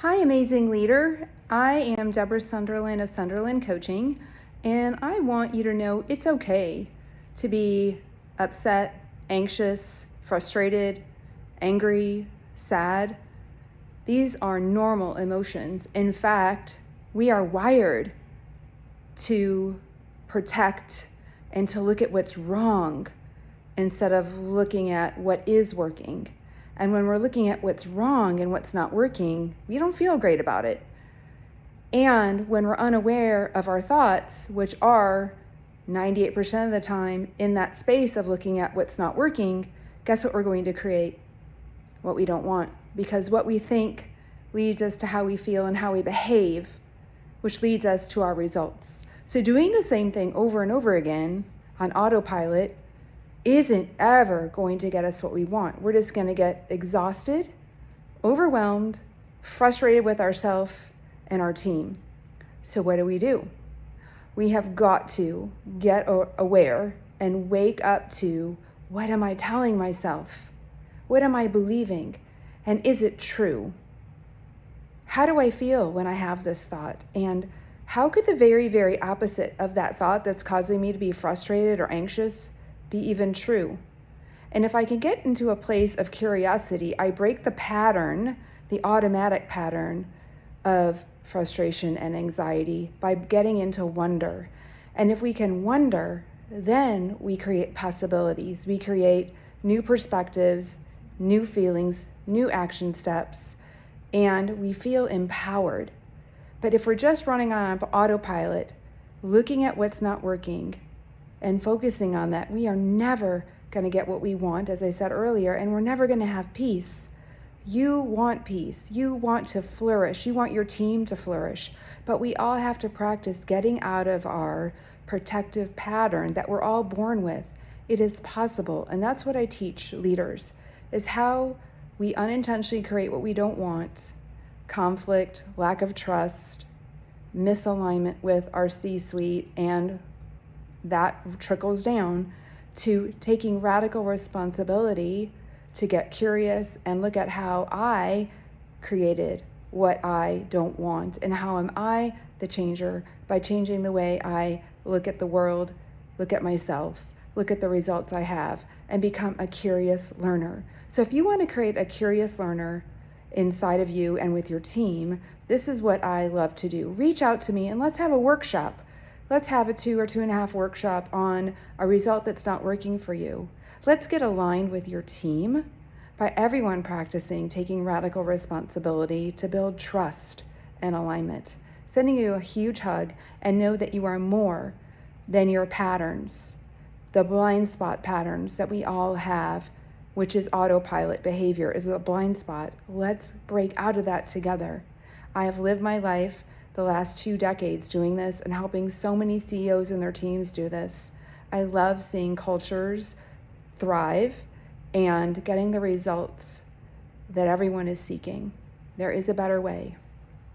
Hi, amazing leader. I am Deborah Sunderland of Sunderland Coaching, and I want you to know it's okay to be upset, anxious, frustrated, angry, sad. These are normal emotions. In fact, we are wired to protect and to look at what's wrong instead of looking at what is working. And when we're looking at what's wrong and what's not working, we don't feel great about it. And when we're unaware of our thoughts, which are 98% of the time in that space of looking at what's not working, guess what we're going to create? What we don't want. Because what we think leads us to how we feel and how we behave, which leads us to our results. So doing the same thing over and over again on autopilot isn't ever going to get us what we want. We're just going to get exhausted, overwhelmed, frustrated with ourselves and our team. So what do? We have got to get aware and wake up to, what am I telling myself? What am I believing? And is it true? How do I feel when I have this thought? And how could the very, very opposite of that thought that's causing me to be frustrated or anxious be even true? And if I can get into a place of curiosity, I break the pattern, the automatic pattern of frustration and anxiety by getting into wonder. And if we can wonder, then we create possibilities. We create new perspectives, new feelings, new action steps, and we feel empowered. But if we're just running on autopilot, looking at what's not working, and focusing on that, we are never going to get what we want, as I said earlier, and we're never going to have peace. You want peace. You want to flourish. You want your team to flourish. But we all have to practice getting out of our protective pattern that we're all born with. It is possible, and that's what I teach leaders, is how we unintentionally create what we don't want: conflict, lack of trust, misalignment with our C-suite, and that trickles down to taking radical responsibility to get curious and look at how I created what I don't want, and how am I the changer by changing the way I look at the world, look at myself, look at the results I have, and become a curious learner. So if you want to create a curious learner inside of you and with your team, this is what I love to do. Reach out to me and let's have a workshop. Let's have a 2 or 2.5 workshop on a result that's not working for you. Let's get aligned with your team by everyone practicing taking radical responsibility to build trust and alignment. Sending you a huge hug, and know that you are more than your patterns, the blind spot patterns that we all have, which is autopilot behavior, is a blind spot. Let's break out of that together. I have lived my life the last 2 decades doing this and helping so many CEOs and their teams do this. I love seeing cultures thrive and getting the results that everyone is seeking. There is a better way.